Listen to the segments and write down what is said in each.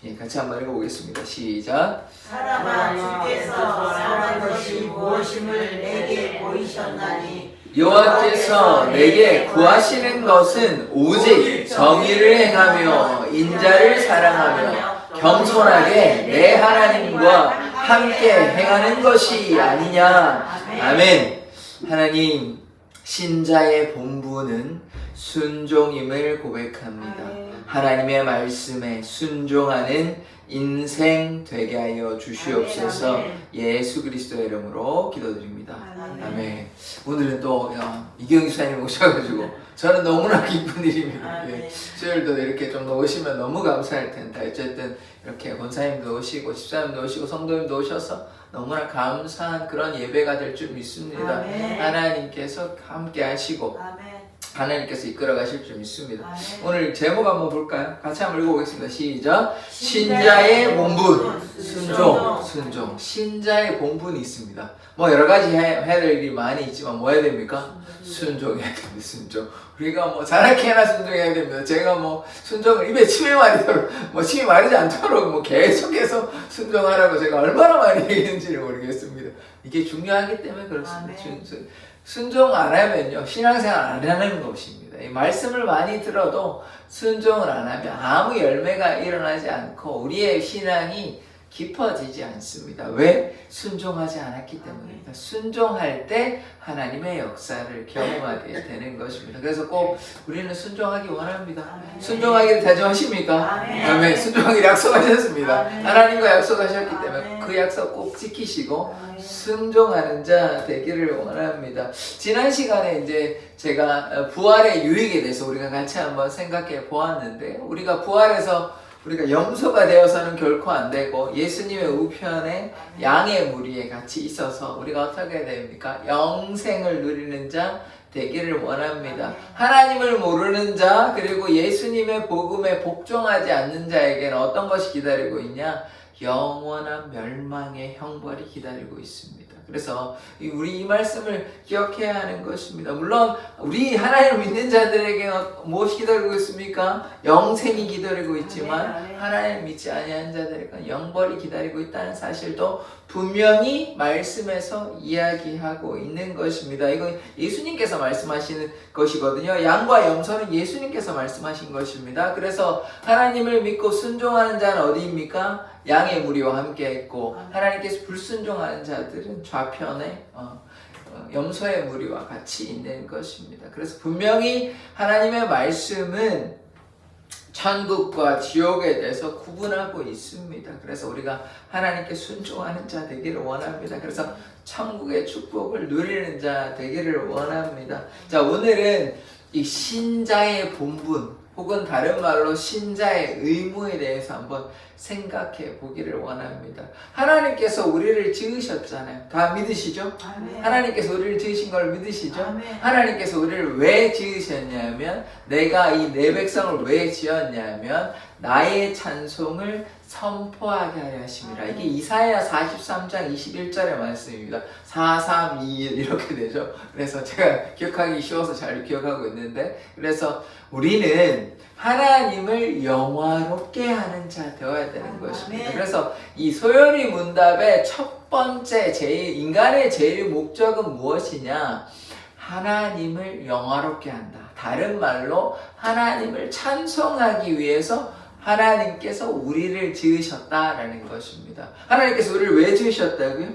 예, 같이 한번 읽어보겠습니다. 시작. 사람아 주께서 선한 것이 무엇임을 내게 보이셨나니 여호와께서 내게 구하시는 것은 오직 정의를 행하며 인자를 사랑하며 겸손하게 내 하나님과 함께 행하는 것이 아니냐. 아멘. 하나님, 신자의 본분은 순종임을 고백합니다. 하나님의 말씀에 순종하는 인생 되게 하여 주시옵소서. 예수 그리스도의 이름으로 기도드립니다. 아멘. 오늘은 또 이경희 수사님 오셔가지고 저는 너무나 기쁜 일입니다. 예. 수요일도 이렇게 좀 오시면 너무 감사할 텐데 어쨌든 이렇게 권사님도 오시고 집사님도 오시고 성도님도 오셔서 너무나 감사한 그런 예배가 될 줄 믿습니다. 하나님께서 함께 하시고 하나님께서 이끌어 가실 줄 믿습니다. 오늘 제목 한번 볼까요? 같이 한번 읽어보겠습니다. 시작. 신자의 본분, 순종. 신자의 본분이 있습니다. 뭐 여러 가지 해야 될 일이 많이 있지만 뭐 해야 됩니까? 순종해야 됩니다. 순종. 우리가 뭐 자라게 해나 순종해야 됩니다. 제가 뭐 순종을 입에 침이 마르도록 침이 마르지 않도록 계속해서 순종하라고 제가 얼마나 많이 얘기했는지를 모르겠습니다. 이게 중요하기 때문에 그렇습니다. 순종 안 하면요, 신앙생활 안 하는 것입니다. 이 말씀을 많이 들어도 순종을 안 하면 아무 열매가 일어나지 않고 우리의 신앙이 깊어지지 않습니다. 왜? 순종하지 않았기 때문입니다. 순종할 때 하나님의 역사를 경험하게 되는 것입니다. 그래서 꼭 우리는 순종하기 원합니다. 순종하기를 다짐하십니까? 아멘. 순종하기를 약속하셨습니다. 하나님과 약속하셨기 때문에 그 약속 꼭 지키시고 순종하는 자 되기를 원합니다. 지난 시간에 이제 제가 부활의 유익에 대해서 우리가 같이 한번 생각해 보았는데, 우리가 부활해서 우리가 염소가 되어서는 결코 안 되고 예수님의 우편에 양의 무리에 같이 있어서 우리가 어떻게 됩니까? 영생을 누리는 자 되기를 원합니다. 하나님을 모르는 자, 그리고 예수님의 복음에 복종하지 않는 자에게는 어떤 것이 기다리고 있냐? 영원한 멸망의 형벌이 기다리고 있습니다. 그래서 우리 이 말씀을 기억해야 하는 것입니다. 물론 우리 하나님을 믿는 자들에게는 무엇이 기다리고 있습니까? 영생이 기다리고 있지만 하나님을 믿지 아니하는 자들에게는 영벌이 기다리고 있다는 사실도 분명히 말씀에서 이야기하고 있는 것입니다. 이건 예수님께서 말씀하시는 것이거든요. 양과 염소는 예수님께서 말씀하신 것입니다. 그래서 하나님을 믿고 순종하는 자는 어디입니까? 양의 무리와 함께 있고, 하나님께서 불순종하는 자들은 좌편에 염소의 무리와 같이 있는 것입니다. 그래서 분명히 하나님의 말씀은 천국과 지옥에 대해서 구분하고 있습니다. 그래서 우리가 하나님께 순종하는 자 되기를 원합니다. 그래서 천국의 축복을 누리는 자 되기를 원합니다. 자, 오늘은 이 신자의 본분, 혹은 다른 말로 신자의 의무에 대해서 한번 생각해 보기를 원합니다. 하나님께서 우리를 지으셨잖아요. 다 믿으시죠? 아멘. 하나님께서 우리를 지으신 걸 믿으시죠? 아멘. 하나님께서 우리를 왜 지으셨냐면, 내가 이 내 백성을 왜 지었냐면 나의 찬송을 선포하게 하려 하심이라. 이게 이사야 43장 21절의 말씀입니다. 4-3-2-1 이렇게 되죠. 그래서 제가 기억하기 쉬워서 잘 기억하고 있는데, 그래서 우리는 하나님을 영화롭게 하는 자 되어야 되는 것입니다. 그래서 이 소요리 문답의 첫 번째 인간의 제일 목적은 무엇이냐? 하나님을 영화롭게 한다. 다른 말로 하나님을 찬송하기 위해서 하나님께서 우리를 지으셨다라는 것입니다. 하나님께서 우리를 왜 지으셨다고요?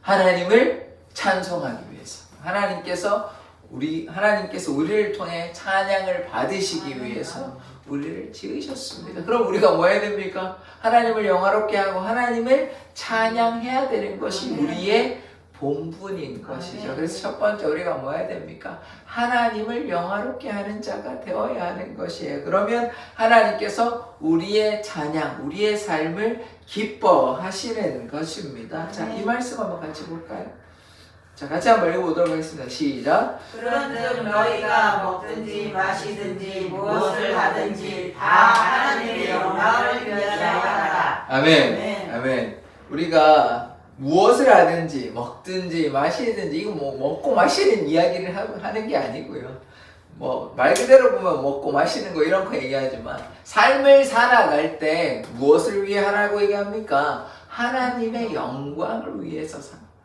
하나님을 찬송하기 위해서. 하나님께서 우리를 통해 찬양을 받으시기 위해서 우리를 지으셨습니다. 그럼 우리가 뭐 해야 됩니까? 하나님을 영화롭게 하고 하나님을 찬양해야 되는 것이 우리의 본분인 것이죠. 그래서 첫 번째 우리가 뭐 해야 됩니까? 하나님을 영화롭게 하는 자가 되어야 하는 것이에요. 그러면 하나님께서 우리의 찬양, 우리의 삶을 기뻐하시는 것입니다. 자, 이 말씀 한번 같이 볼까요? 자, 같이 한번 읽어보도록 하겠습니다. 시작. 그런즉 너희가 먹든지 마시든지 무엇을 하든지 다 하나님의 영광을 위하여 하라. 아멘. 아멘. 우리가 무엇을 하든지 먹든지 마시든지, 이거 뭐 먹고 마시는 이야기를 하는 게 아니고요. 뭐 말 그대로 보면 먹고 마시는 거 이런 거 얘기하지만 삶을 살아갈 때 무엇을 위해 하라고 얘기합니까? 하나님의 영광을 위해서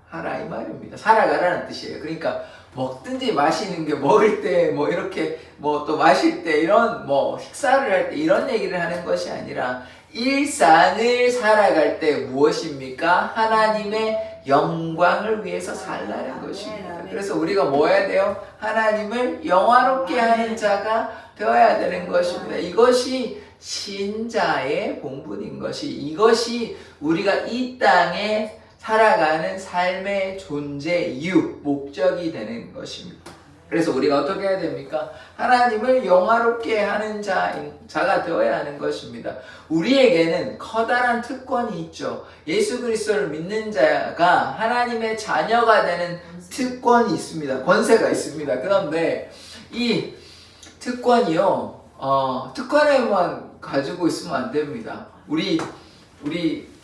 하라 이 말입니다. 살아가라는 뜻이에요. 그러니까 먹든지 마시는 게 먹을 때 뭐 이렇게 뭐 또 마실 때 이런 뭐 식사를 할 때 이런 얘기를 하는 것이 아니라 일상을 살아갈 때 무엇입니까? 하나님의 영광을 위해서 살라는 것입니다. 그래서 우리가 뭐 해야 돼요? 하나님을 영화롭게 하는 자가 되어야 되는 것입니다. 이것이 신자의 본분인 것이, 이것이 우리가 이 땅에 살아가는 삶의 존재 이유, 목적이 되는 것입니다. 그래서 우리가 어떻게 해야 됩니까? 하나님을 영화롭게 하는 자가 되어야 하는 것입니다. 우리에게는 커다란 특권이 있죠. 예수 그리스도를 믿는 자가 하나님의 자녀가 되는 특권이 있습니다. 권세가 있습니다. 그런데 이 특권이요, 특권에만 가지고 있으면 안 됩니다. 우리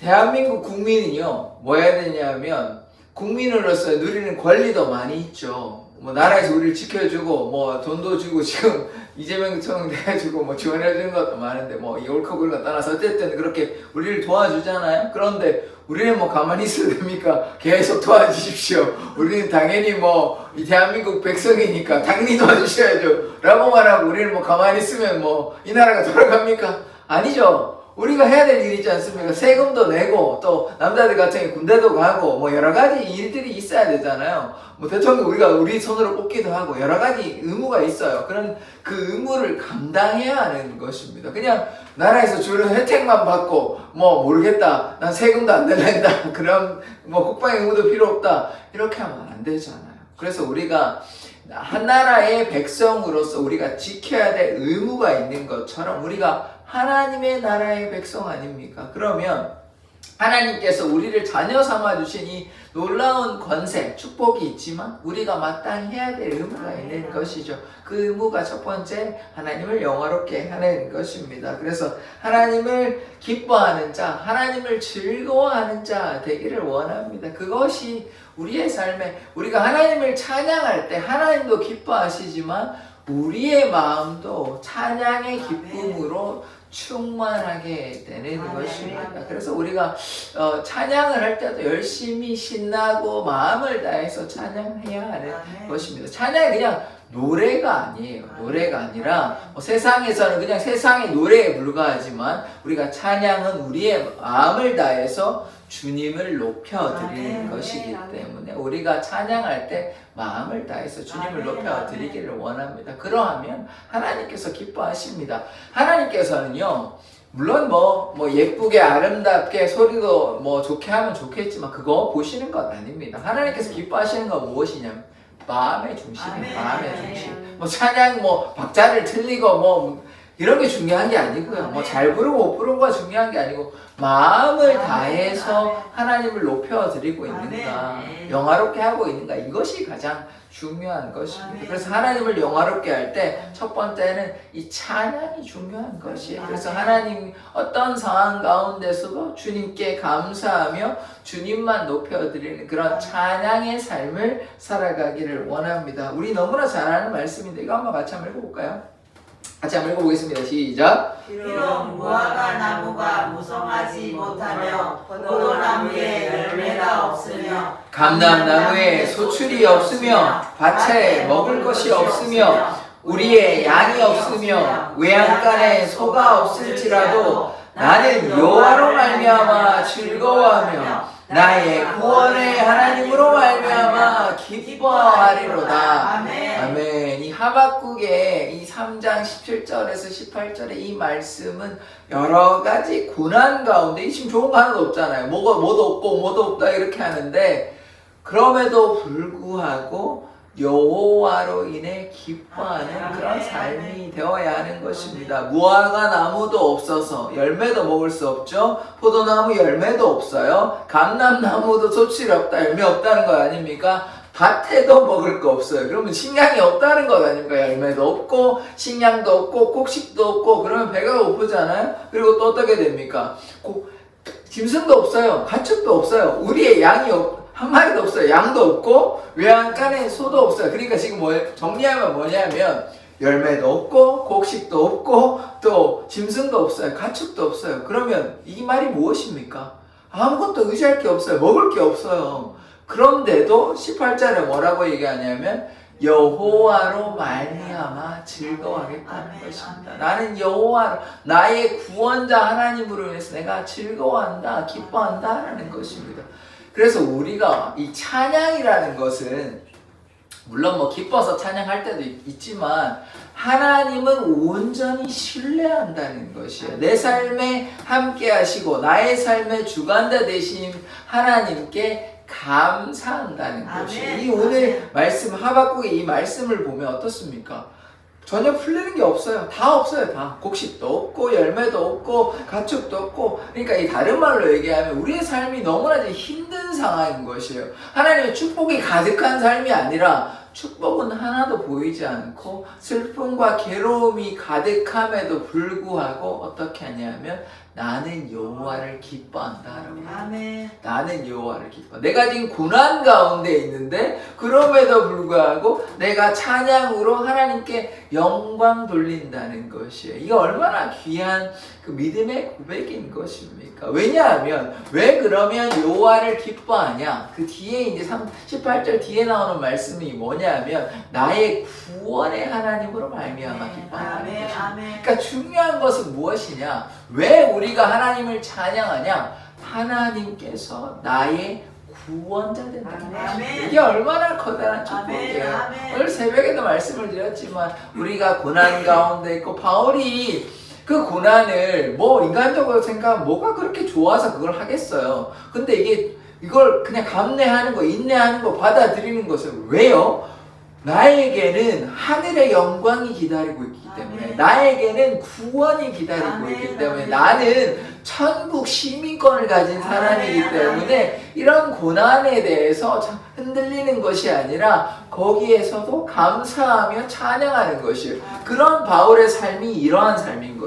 대한민국 국민은요, 뭐 해야 되냐면, 국민으로서 누리는 권리도 많이 있죠. 뭐 나라에서 우리를 지켜주고 뭐 돈도 주고 지금 이재명 대통령 돼가지고 뭐 지원해주는 것도 많은데 뭐 이 옳고 그른 거 떠나서 어쨌든 그렇게 우리를 도와주잖아요. 그런데 우리는 뭐 가만히 있어도 됩니까? 계속 도와주십시오. 우리는 당연히 뭐 이 대한민국 백성이니까 당연히 도와주셔야죠 라고 말하고 우리는 뭐 가만히 있으면 뭐 이 나라가 돌아갑니까? 아니죠. 우리가 해야 될 일이 있지 않습니까? 세금도 내고 또 남자들 같은 경우 군대도 가고 뭐 여러 가지 일들이 있어야 되잖아요. 뭐 대통령 우리 손으로 뽑기도 하고 여러 가지 의무가 있어요. 그런 그 의무를 감당해야 하는 것입니다. 그냥 나라에서 주는 혜택만 받고 뭐 모르겠다, 난 세금도 안 내려낸다, 그럼 뭐 국방 의무도 필요 없다, 이렇게 하면 안 되잖아요. 그래서 우리가 한 나라의 백성으로서 우리가 지켜야 될 의무가 있는 것처럼 우리가 하나님의 나라의 백성 아닙니까? 그러면 하나님께서 우리를 자녀 삼아 주신 이 놀라운 권세, 축복이 있지만 우리가 마땅히 해야 될 의무가 있는 것이죠. 그 의무가 첫 번째, 하나님을 영화롭게 하는 것입니다. 그래서 하나님을 기뻐하는 자, 하나님을 즐거워하는 자 되기를 원합니다. 그것이 우리의 삶에, 우리가 하나님을 찬양할 때 하나님도 기뻐하시지만 우리의 마음도 찬양의 기쁨으로 충만하게 되는 것입니다. 그래서 우리가 찬양을 할 때도 열심히 신나고 마음을 다해서 찬양해야 하는 것입니다. 찬양이 그냥 노래가 아니에요. 노래가 아니라 뭐 세상에서는 그냥 세상의 노래에 불과하지만 우리가 찬양은 우리의 마음을 다해서 주님을 높여드리는 것이기 때문에 우리가 찬양할 때 마음을 다해서 주님을 높여드리기를 원합니다. 그러하면 하나님께서 기뻐하십니다. 하나님께서는요, 물론 뭐 예쁘게 아름답게 소리도 뭐 좋게 하면 좋겠지만 그거 보시는 것 아닙니다. 하나님께서 기뻐하시는 건 무엇이냐면 마음의 중심이에요. 마음의 중심. 뭐 찬양 뭐 박자를 틀리고 뭐 이런 게 중요한 게 아니고요. 뭐 잘 부르고 못 부르는 거 중요한 게 아니고 마음을 다해서 하나님을 높여드리고 있는가, 영화롭게 하고 있는가, 이것이 가장 중요한 것입니다. 그래서 하나님을 영화롭게 할 때 첫 번째는 이 찬양이 중요한 것이에요. 그래서 하나님 어떤 상황 가운데서도 주님께 감사하며 주님만 높여드리는 그런 찬양의 삶을 살아가기를 원합니다. 우리 너무나 잘 아는 말씀인데 이거 한번 같이 한번 읽어볼까요? 같이 한번 읽어보겠습니다. 시작. 비록 무화과 나무가 무성하지 못하며 포도나무에 열매가 없으며 감람나무에 소출이 없으며 밭에 먹을 것이 없으며 우리의 양이 없으며 외양간에 소가 없을지라도 나는 여호와로 말미암아 즐거워하며 나의 구원의 하나님으로 말미암아 기뻐하리로다. 아멘. 이 하박국의 이 3장 17절에서 18절의 이 말씀은 여러 가지 고난 가운데 지금 좋은 거 하나도 없잖아요. 뭐도 없고 뭐도 없다 이렇게 하는데 그럼에도 불구하고 여호와로 인해 기뻐하는 그런 삶이 되어야 하는 것입니다. 무화과 나무도 없어서 열매도 먹을 수 없죠. 포도나무 열매도 없어요. 감람나무도 소출이 없다, 열매 없다는 거 아닙니까? 밭에도 먹을 거 없어요. 그러면 식량이 없다는 것 아닙니까? 열매도 없고 식량도 없고 곡식도 없고 그러면 배가 고프잖아요. 그리고 또 어떻게 됩니까? 짐승도 없어요. 가축도 없어요. 우리의 양이 한 마리도 없어요. 양도 없고 외양간에 소도 없어요. 그러니까 지금 정리하면 뭐냐면 열매도 없고 곡식도 없고 또 짐승도 없어요. 가축도 없어요. 그러면 이 말이 무엇입니까? 아무것도 의지할 게 없어요. 먹을 게 없어요. 그런데도 18절에 뭐라고 얘기하냐면 여호와로 말미암아 즐거워하겠다는 아멘, 것입니다. 아멘. 나는 여호와로 나의 구원자 하나님으로 인해서 내가 즐거워한다, 기뻐한다라는 것입니다. 그래서 우리가 이 찬양이라는 것은 물론 뭐 기뻐서 찬양할 때도 있지만 하나님은 온전히 신뢰한다는 것이에요. 내 삶에 함께 하시고 나의 삶의 주관자 되신 하나님께 감사한다는 아멘. 것이에요. 이 오늘 말씀 하박국의 이 말씀을 보면 어떻습니까? 전혀 풀리는 게 없어요. 다 없어요. 다. 곡식도 없고 열매도 없고 가축도 없고. 그러니까 이 다른 말로 얘기하면 우리의 삶이 너무나 힘든 상황인 것이에요. 하나님의 축복이 가득한 삶이 아니라 축복은 하나도 보이지 않고 슬픔과 괴로움이 가득함에도 불구하고 어떻게 하냐면 나는 여호와를 기뻐한다라고 해요. 아멘. 나는 여호와를 기뻐. 내가 지금 고난 가운데 있는데 그럼에도 불구하고 내가 찬양으로 하나님께 영광 돌린다는 것이에요. 이게 얼마나 귀한 그 믿음의 고백인 것입니까? 왜냐하면 왜 그러면 여호와를 기뻐하냐? 그 뒤에 이제 18절 뒤에 나오는 말씀이 뭐냐면 나의 구원의 하나님으로 말미암아 기뻐한다는 아멘. 것입니다. 아멘. 그러니까 중요한 것은 무엇이냐? 왜 우리가 하나님을 찬양하냐? 하나님께서 나의 구원자 된다는 아멘. 것입니다. 이게 얼마나 커다란 아멘. 축복이에요. 아멘. 오늘 새벽에도 말씀을 드렸지만 우리가 고난 가운데 있고 바울이 그 고난을 뭐 인간적으로 생각하면 뭐가 그렇게 좋아서 그걸 하겠어요. 근데 이걸 그냥 감내하는 거, 인내하는 거, 받아들이는 것은 왜요? 나에게는 하늘의 영광이 기다리고 있기 때문에 아멘. 나에게는 구원이 기다리고 아멘. 있기 때문에 아멘. 나는 천국 시민권을 가진 사람이기 아멘. 때문에 이런 고난에 대해서 흔들리는 것이 아니라 거기에서도 감사하며 찬양하는 것이에요. 그런 바울의 삶이 이러한 삶인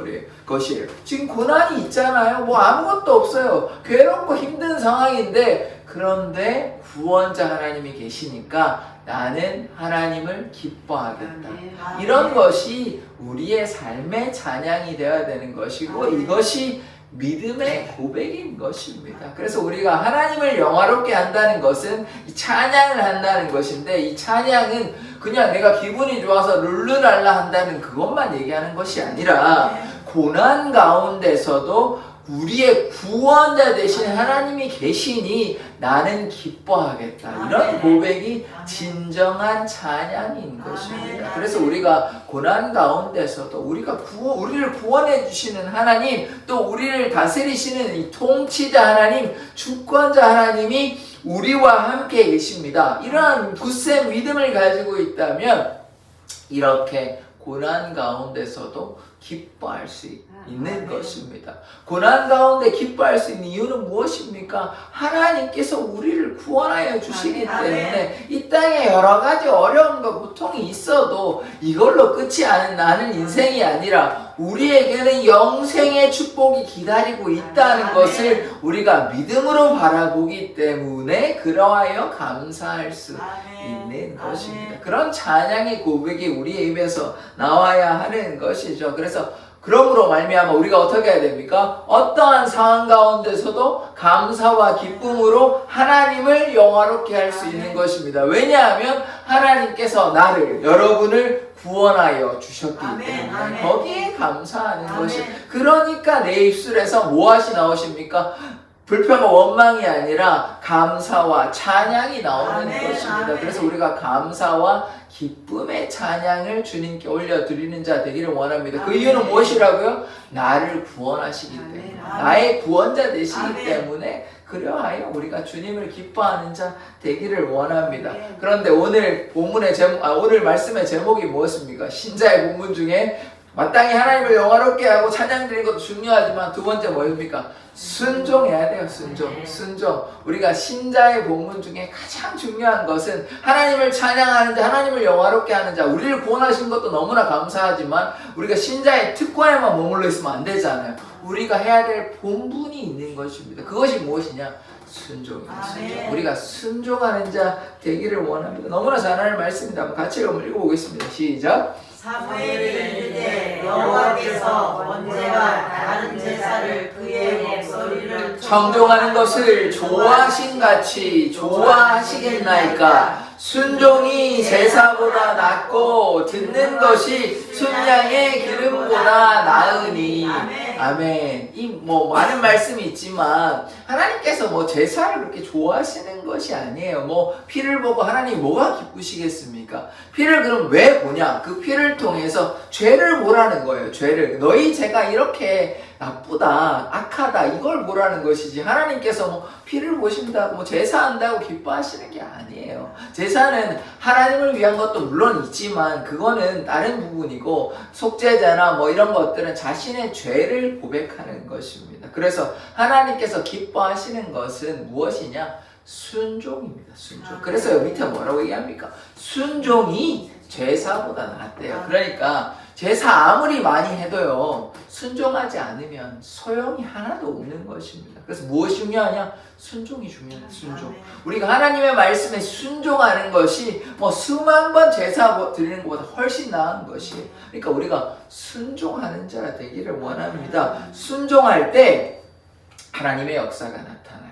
것이에요. 지금 고난이 있잖아요. 뭐 아무것도 없어요. 괴롭고 힘든 상황인데 그런데 구원자 하나님이 계시니까 나는 하나님을 기뻐하겠다. 아멘. 이런 것이 우리의 삶의 찬양이 되어야 되는 것이고 아멘. 이것이 믿음의 고백인 것입니다. 그래서 우리가 하나님을 영화롭게 한다는 것은 이 찬양을 한다는 것인데 이 찬양은 그냥 내가 기분이 좋아서 룰루랄라 한다는 그것만 얘기하는 것이 아니라 고난 가운데서도 우리의 구원자 되신 하나님이 계시니 나는 기뻐하겠다. 이런 고백이 진정한 찬양인 것입니다. 그래서 우리가 고난 가운데서도 우리를 구원해 주시는 하나님, 또 우리를 다스리시는 이 통치자 하나님, 주권자 하나님이 우리와 함께 계십니다. 이러한 굳센 믿음을 가지고 있다면 이렇게 고난 가운데서도 기뻐할 수 있는 것입니다. 고난 가운데 기뻐할 수 있는 이유는 무엇입니까? 하나님께서 우리를 구원하여 주시기 때문에 이 땅에 여러 가지 어려움과 고통이 있어도 이걸로 끝이 나는 인생이 아니라 우리에게는 영생의 축복이 기다리고 있다는 것을 우리가 믿음으로 바라보기 때문에 그러하여 감사할 수 있는 것입니다. 그런 찬양의 고백이 우리의 입에서 나와야 하는 것이죠. 그래서 그러므로 말미암아 우리가 어떻게 해야 됩니까? 어떠한 상황 가운데서도 감사와 기쁨으로 하나님을 영화롭게 할 수 있는 것입니다. 왜냐하면 하나님께서 여러분을 구원하여 주셨기 때문에 거기에 감사하는 것이. 그러니까 내 입술에서 무엇이 나오십니까? 불평과 원망이 아니라 감사와 찬양이 나오는 것입니다. 그래서 우리가 감사와 기쁨의 찬양을 주님께 올려드리는 자 되기를 원합니다. 그 이유는 무엇이라고요? 나를 구원하시기 때문에, 나의 구원자 되시기 때문에 그러하여 우리가 주님을 기뻐하는 자 되기를 원합니다. 그런데 오늘 오늘 말씀의 제목이 무엇입니까? 신자의 본문 중에 마땅히 하나님을 영화롭게 하고 찬양 드리는 것도 중요하지만 두 번째 뭐입니까? 순종해야 돼요. 순종. 우리가 신자의 본문 중에 가장 중요한 것은 하나님을 찬양하는 자, 하나님을 영화롭게 하는 자, 우리를 구원하신 것도 너무나 감사하지만 우리가 신자의 특권에만 머물러 있으면 안 되잖아요. 우리가 해야 될 본분이 있는 것입니다. 그것이 무엇이냐? 순종입니다. 순종. 우리가 순종하는 자 되기를 원합니다. 너무나 잘하는 말씀입니다. 한번 같이 한번 읽어보겠습니다. 시작. 사무엘이 이르되 여호와께서 번제와 다른 제사를 그의 목소리를 청종하는 것을 좋아하신 같이 좋아하시겠나이까. 순종이 제사보다 낫고 듣는 것이 순양의 기름보다 나으니. 아멘. 이 뭐 많은 말씀이 있지만 하나님께서 뭐 제사를 그렇게 좋아하시는 것이 아니에요. 뭐 피를 보고 하나님 뭐가 기쁘시겠습니까? 피를 그럼 왜 보냐? 그 피를 통해서 죄를 보라는 거예요. 죄를. 너희 죄가 이렇게 나쁘다, 악하다, 이걸 보라는 것이지, 하나님께서 뭐 피를 보신다고 뭐 제사한다고 기뻐하시는 게 아니에요. 제사는 하나님을 위한 것도 물론 있지만 그거는 다른 부분이고, 속죄제나 뭐 이런 것들은 자신의 죄를 고백하는 것입니다. 그래서 하나님께서 기뻐하시는 것은 무엇이냐? 순종입니다. 순종. 그래서 여기 밑에 뭐라고 얘기합니까? 순종이 제사보다 낫대요. 그러니까 제사 아무리 많이 해도요, 순종하지 않으면 소용이 하나도 없는 것입니다. 그래서 무엇이 중요하냐? 순종이 중요해요. 순종. 우리가 하나님의 말씀에 순종하는 것이 뭐 수만 번 제사 드리는 것보다 훨씬 나은 것이에요. 그러니까 우리가 순종하는 자가 되기를 원합니다. 순종할 때 하나님의 역사가 나타나요.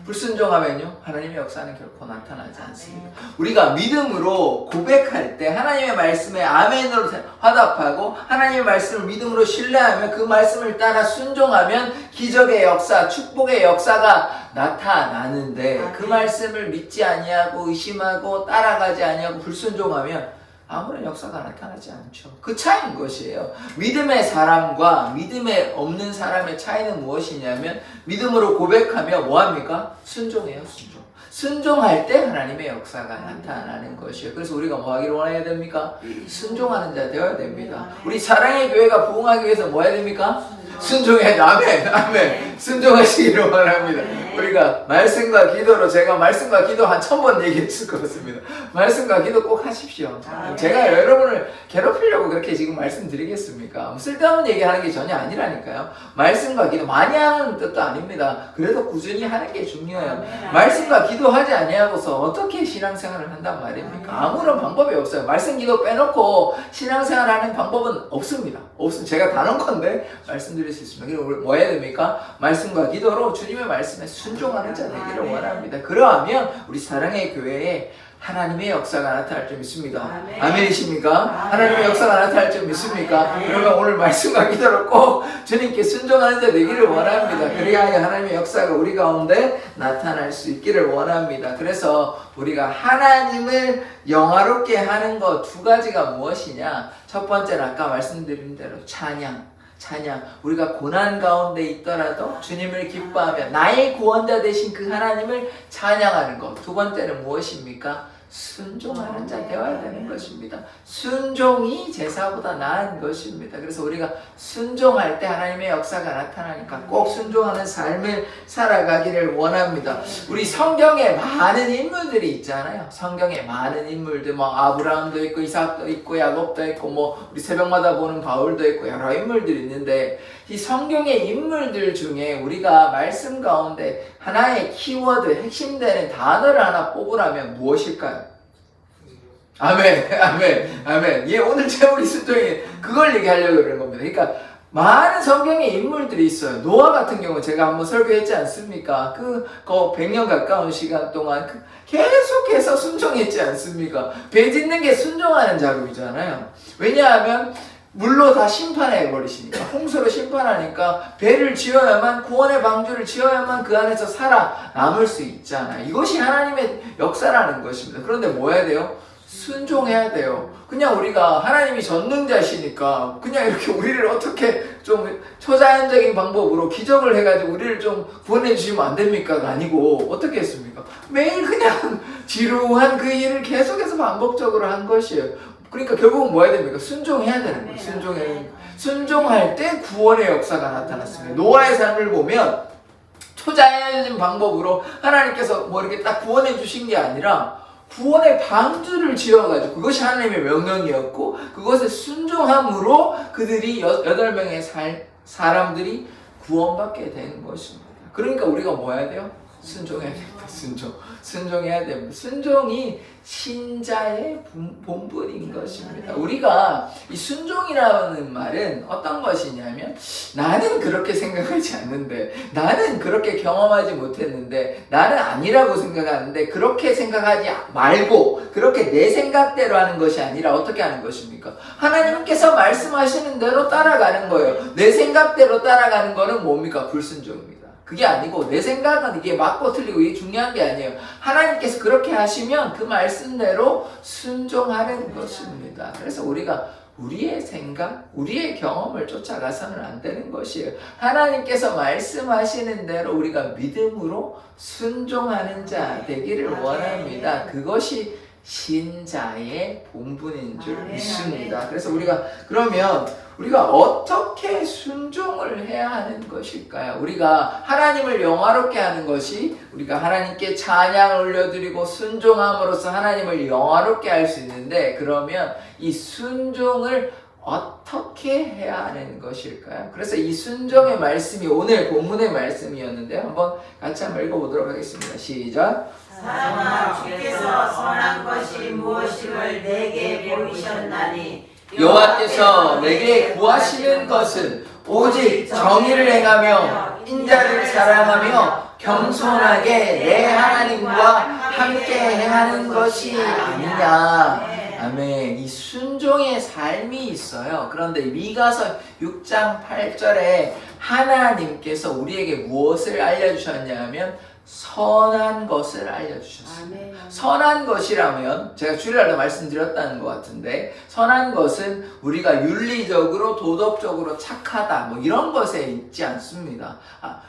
불순종하면요, 하나님의 역사는 결코 나타나지 않습니다. 우리가 믿음으로 고백할 때 하나님의 말씀에 아멘으로 화답하고 하나님의 말씀을 믿음으로 신뢰하며 그 말씀을 따라 순종하면 기적의 역사, 축복의 역사가 나타나는데, 그 말씀을 믿지 아니하고 의심하고 따라가지 아니하고 불순종하면 아무런 역사가 나타나지 않죠. 그 차이인 것이에요. 믿음의 사람과 믿음에 없는 사람의 차이는 무엇이냐면, 믿음으로 고백하며 뭐합니까? 순종해요. 순종. 순종할 때 하나님의 역사가 나타나는 것이에요. 그래서 우리가 뭐 하기를 원해야 됩니까? 순종하는 자 되어야 됩니다. 우리 사랑의 교회가 부흥하기 위해서 뭐 해야 됩니까? 순종해야 돼. 아멘. 아멘. 순종하시기를 원합니다. 우리가 말씀과 기도로, 제가 말씀과 기도 한 1000번 얘기했을 것 같습니다. 말씀과 기도 꼭 하십시오. 제가 여러분을 괴롭히려고 그렇게 지금 말씀드리겠습니까? 쓸데없는 얘기하는 게 전혀 아니라니까요. 말씀과 기도 많이 하는 뜻도 아닙니다. 그래도 꾸준히 하는 게 중요해요. 말씀과 기도하지 아니하고서 어떻게 신앙생활을 한단 말입니까? 아무런 방법이 없어요. 말씀 기도 빼놓고 신앙생활하는 방법은 없습니다. 제가 단언컨대 말씀드릴 수 있습니다. 그리고 우리 뭐 해야 됩니까? 말씀과 기도로 주님의 말씀에 순종하는 자 되기를 원합니다. 그러하면 우리 사랑의 교회에 하나님의 역사가 나타날 줄 믿습니다. 아멘이십니까? 하나님의 역사가 나타날 줄 믿습니까? 그러면 오늘 말씀과 기도로 꼭 주님께 순종하는 자 되기를 원합니다. 그래야 하나님의 역사가 우리 가운데 나타날 수 있기를 원합니다. 그래서 우리가 하나님을 영화롭게 하는 것 두 가지가 무엇이냐? 첫 번째는 아까 말씀드린 대로 찬양. 우리가 고난 가운데 있더라도 주님을 기뻐하며 나의 구원자 되신 그 하나님을 찬양하는 것. 두 번째는 무엇입니까? 순종하는 자 되어야 되는 것입니다. 순종이 제사보다 나은 것입니다. 그래서 우리가 순종할 때 하나님의 역사가 나타나니까 꼭 순종하는 삶을 살아가기를 원합니다. 우리 성경에 많은 인물들이 있잖아요. 성경에 많은 인물들, 뭐 아브라함도 있고 이삭도 있고 야곱도 있고 뭐 우리 새벽마다 보는 바울도 있고 여러 인물들이 있는데, 이 성경의 인물들 중에 우리가 말씀 가운데 하나의 키워드, 핵심되는 단어를 하나 뽑으라면 무엇일까요? 아멘. 예, 오늘 제목이 순종이 그걸 얘기하려고 그러는 겁니다. 그러니까 많은 성경의 인물들이 있어요. 노아 같은 경우 제가 한번 설교했지 않습니까? 그 100년 가까운 시간 동안 계속해서 순종했지 않습니까? 배 짓는 게 순종하는 작업이잖아요. 왜냐하면 물로 다 심판해버리시니까, 홍수로 심판하니까 배를 지어야만, 구원의 방주를 지어야만 그 안에서 살아남을 수 있잖아요. 이것이 하나님의 역사라는 것입니다. 그런데 뭐 해야 돼요? 순종해야 돼요. 그냥 우리가 하나님이 전능자시니까 그냥 이렇게 우리를 어떻게 좀 초자연적인 방법으로 기적을 해가지고 우리를 좀 구원해 주시면 안 됩니까?가 아니고 어떻게 했습니까? 매일 그냥 지루한 그 일을 계속해서 반복적으로 한 것이에요. 그러니까 결국은 뭐 해야 됩니까? 순종해야 되는 거예요. 순종할 때 구원의 역사가 나타났습니다. 노아의 삶을 보면 초자연적인 방법으로 하나님께서 뭐 이렇게 딱 구원해 주신 게 아니라 구원의 방주를 지어가지고, 그것이 하나님의 명령이었고 그것에 순종함으로 그들이 8명의 사람들이 구원받게 되는 것입니다. 그러니까 우리가 뭐 해야 돼요? 순종해야 됩니다. 순종해야 됩니다. 순종이 신자의 본분인 것입니다. 우리가 이 순종이라는 말은 어떤 것이냐면, 나는 그렇게 생각하지 않는데, 나는 그렇게 경험하지 못했는데, 나는 아니라고 생각하는데, 그렇게 생각하지 말고 그렇게 내 생각대로 하는 것이 아니라 어떻게 하는 것입니까? 하나님께서 말씀하시는 대로 따라가는 거예요. 내 생각대로 따라가는 거는 뭡니까? 불순종입니다. 그게 아니고, 내 생각은 이게 맞고 틀리고 이게 중요한 게 아니에요. 하나님께서 그렇게 하시면 그 말씀대로 순종하는 것입니다. 그래서 우리가 우리의 생각, 우리의 경험을 쫓아가서는 안 되는 것이에요. 하나님께서 말씀하시는 대로 우리가 믿음으로 순종하는 자 되기를 원합니다. 그것이 신자의 본분인 줄 믿습니다. 그래서 그러면 우리가 어떻게 순종을 해야 하는 것일까요? 우리가 하나님을 영화롭게 하는 것이, 우리가 하나님께 찬양을 올려드리고 순종함으로써 하나님을 영화롭게 할 수 있는데, 그러면 이 순종을 어떻게 해야 하는 것일까요? 그래서 이 순종의 말씀이 오늘 본문의 말씀이었는데, 한번 같이 한번 읽어보도록 하겠습니다. 시작. 사랑아, 주께서 선한 것이 무엇임을 내게 보이셨나니 여호와께서 내게 구하시는 것은 오직 정의를 행하며 인자를 사랑하며 겸손하게 내 하나님과 함께 행하는 것이 아니냐. 아멘. 이 순종의 삶이 있어요. 그런데 미가서 6장 8절에 하나님께서 우리에게 무엇을 알려주셨냐면 선한 것을 알려주셨습니다. 선한 것이라면, 제가 주일날도 말씀드렸다는 것 같은데, 선한 것은 우리가 윤리적으로 도덕적으로 착하다 뭐 이런 것에 있지 않습니다.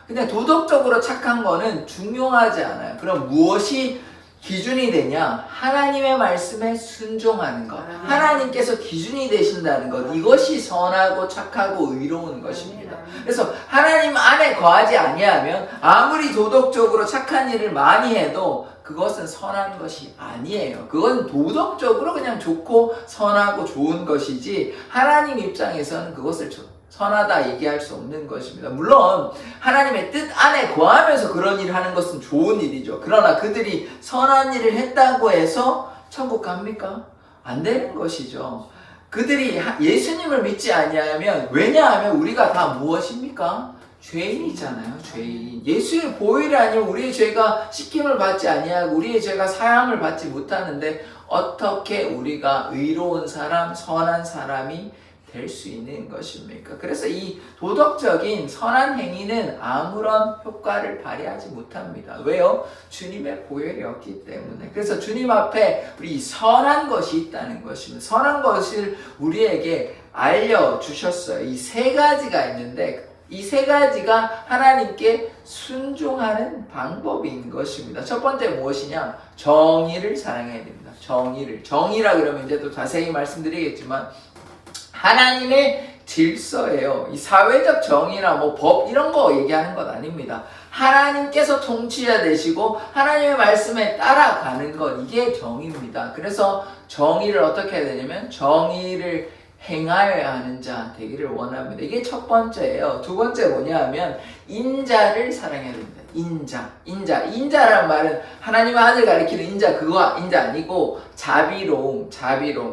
근데 도덕적으로 착한 거는 중요하지 않아요. 그럼 무엇이 기준이 되냐? 하나님의 말씀에 순종하는 것, 하나님께서 기준이 되신다는 것, 이것이 선하고 착하고 의로운 것입니다. 그래서 하나님 안에 거하지 아니하면 아무리 도덕적으로 착한 일을 많이 해도 그것은 선한 것이 아니에요. 그건 도덕적으로 그냥 좋고 선하고 좋은 것이지, 하나님 입장에서는 그것을 선하다 얘기할 수 없는 것입니다. 물론 하나님의 뜻 안에 거하면서 그런 일을 하는 것은 좋은 일이죠. 그러나 그들이 선한 일을 했다고 해서 천국 갑니까? 안 되는 것이죠. 그들이 예수님을 믿지 아니하면, 왜냐하면 우리가 다 무엇입니까? 죄인이잖아요. 죄인. 예수의 보혈이 아니면 우리의 죄가 씻김을 받지 아니하고 우리의 죄가 사함을 받지 못하는데, 어떻게 우리가 의로운 사람, 선한 사람이 될 수 있는 것입니까? 그래서 이 도덕적인 선한 행위는 아무런 효과를 발휘하지 못합니다. 왜요? 주님의 보혈이 없기 때문에. 그래서 주님 앞에 우리 선한 것이 있다는 것입니다. 선한 것을 우리에게 알려주셨어요. 이 세 가지가 있는데, 이 세 가지가 하나님께 순종하는 방법인 것입니다. 첫 번째 무엇이냐? 정의를 사랑해야 됩니다. 정의라 그러면 이제 또 자세히 말씀드리겠지만, 하나님의 질서예요. 이 사회적 정의나 뭐 법 이런 거 얘기하는 것 아닙니다. 하나님께서 통치자 되시고 하나님의 말씀에 따라가는 것, 이게 정의입니다. 그래서 정의를 어떻게 해야 되냐면 정의를 행하여야 하는 자 되기를 원합니다. 이게 첫 번째예요. 두 번째 뭐냐 하면 인자를 사랑해야 됩니다. 인자라는 말은 하나님의 아들 가리키는 인자, 그거 인자 아니고 자비로움,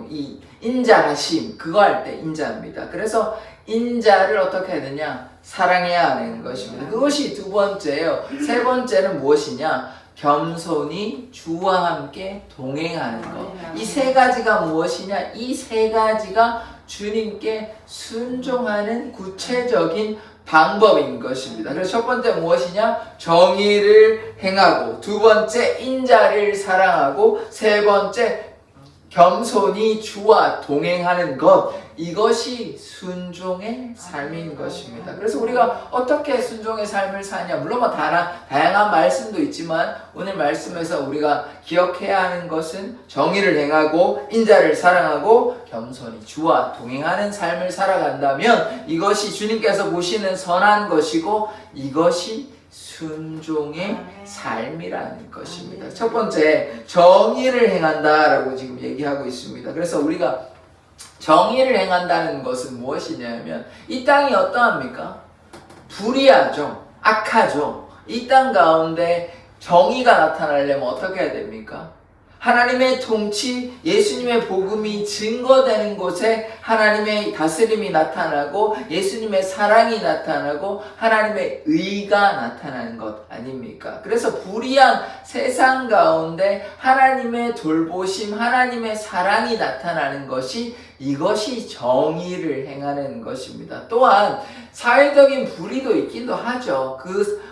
이 인자하심, 그거 할 때 인자입니다. 그래서 인자를 어떻게 해야 되냐? 사랑해야 하는 것입니다. 그것이 두 번째예요. 세 번째는 무엇이냐? 겸손히 주와 함께 동행하는 것. 이 세 가지가 무엇이냐? 이 세 가지가 주님께 순종하는 구체적인 방법인 것입니다. 그래서 첫 번째 무엇이냐? 정의를 행하고, 두 번째 인자를 사랑하고, 세 번째 겸손히 주와 동행하는 것, 이것이 순종의 삶인 것입니다. 그래서 우리가 어떻게 순종의 삶을 사냐? 물론 뭐 다양한 말씀도 있지만, 오늘 말씀에서 우리가 기억해야 하는 것은 정의를 행하고 인자를 사랑하고 겸손히 주와 동행하는 삶을 살아간다면 이것이 주님께서 보시는 선한 것이고, 이것이 순종의 삶이라는 것입니다. 첫 번째, 정의를 행한다라고 지금 얘기하고 있습니다. 그래서 우리가 정의를 행한다는 것은 무엇이냐면, 이 땅이 어떠합니까? 불의하죠. 악하죠. 이 땅 가운데 정의가 나타나려면 어떻게 해야 됩니까? 하나님의 통치, 예수님의 복음이 증거되는 곳에 하나님의 다스림이 나타나고 예수님의 사랑이 나타나고 하나님의 의가 나타나는 것 아닙니까? 그래서 불의한 세상 가운데 하나님의 돌보심, 하나님의 사랑이 나타나는 것이 이것이 정의를 행하는 것입니다. 또한 사회적인 불의도 있기도 하죠.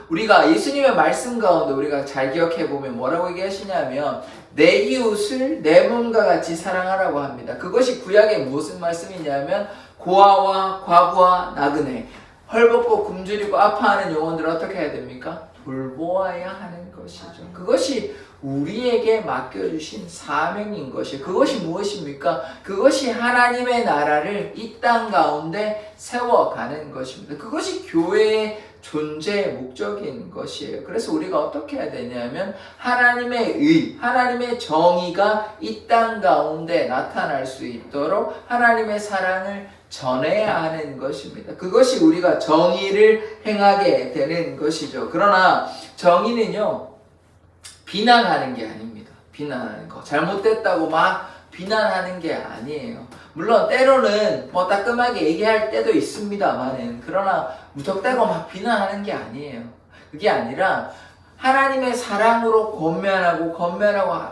우리가 예수님의 말씀 가운데 우리가 잘 기억해 보면 뭐라고 얘기하시냐면 내 이웃을 내 몸과 같이 사랑하라고 합니다. 그것이 구약의 무슨 말씀이냐면 고아와 과부와 나그네, 헐벗고 굶주리고 아파하는 영혼들을 어떻게 해야 됩니까? 돌보아야 하는 것이죠. 그것이 우리에게 맡겨주신 사명인 것이에요. 그것이 무엇입니까? 그것이 하나님의 나라를 이 땅 가운데 세워가는 것입니다. 그것이 교회의 존재의 목적인 것이에요. 그래서 우리가 어떻게 해야 되냐면 하나님의 의, 하나님의 정의가 이 땅 가운데 나타날 수 있도록 하나님의 사랑을 전해야 하는 것입니다. 그것이 우리가 정의를 행하게 되는 것이죠. 그러나 정의는요, 비난하는 게 아닙니다. 비난하는 거. 잘못됐다고 막 비난하는 게 아니에요. 물론 때로는 뭐 따끔하게 얘기할 때도 있습니다만은, 그러나 무턱대고 막 비난하는 게 아니에요. 그게 아니라 하나님의 사랑으로 권면하고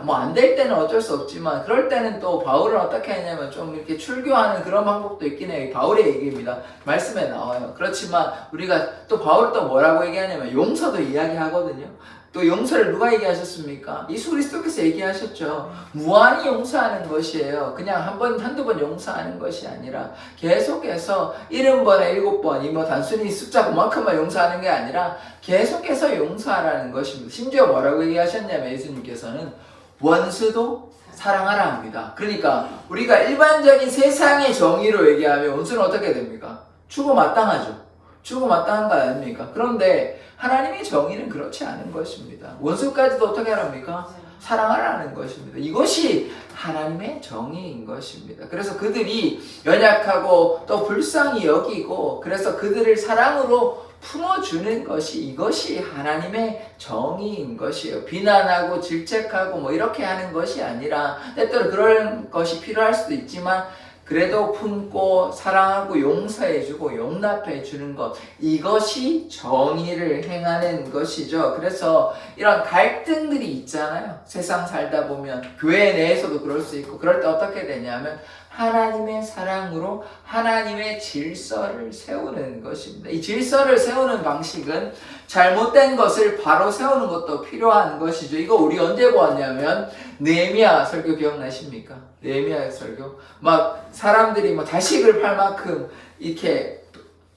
뭐 안 될 때는 어쩔 수 없지만 그럴 때는 또 바울은 어떻게 하냐면 좀 이렇게 출교하는 그런 방법도 있긴 해요. 바울의 얘기입니다. 말씀에 나와요. 그렇지만 우리가 또 바울은 또 뭐라고 얘기하냐면 용서도 이야기하거든요. 또 용서를 누가 얘기하셨습니까? 예수 그리스도께서 얘기하셨죠. 무한히 용서하는 것이에요. 그냥 한두 번 용서하는 것이 아니라 계속해서 70번에 7번, 뭐 단순히 숫자 그만큼만 용서하는 게 아니라 계속해서 용서하라는 것입니다. 심지어 뭐라고 얘기하셨냐면 예수님께서는 원수도 사랑하라 합니다. 그러니까 우리가 일반적인 세상의 정의로 얘기하면 원수는 어떻게 됩니까? 추고 마땅하죠. 추고 마땅한 거 아닙니까? 그런데 하나님의 정의는 그렇지 않은 것입니다. 원수까지도 어떻게 하랍니까? 사랑하라는 것입니다. 이것이 하나님의 정의인 것입니다. 그래서 그들이 연약하고 또 불쌍히 여기고 그래서 그들을 사랑으로 품어주는 것이 이것이 하나님의 정의인 것이에요. 비난하고 질책하고 뭐 이렇게 하는 것이 아니라 때때로 그런 것이 필요할 수도 있지만 그래도 품고 사랑하고 용서해주고 용납해주는 것, 이것이 정의를 행하는 것이죠. 그래서 이런 갈등들이 있잖아요. 세상 살다 보면 교회 내에서도 그럴 수 있고 그럴 때 어떻게 되냐면 하나님의 사랑으로 하나님의 질서를 세우는 것입니다. 이 질서를 세우는 방식은 잘못된 것을 바로 세우는 것도 필요한 것이죠. 이거 우리 언제 보았냐면 느헤미야 설교 기억나십니까? 느헤미야 설교. 막 사람들이 뭐 자식을 팔 만큼 이렇게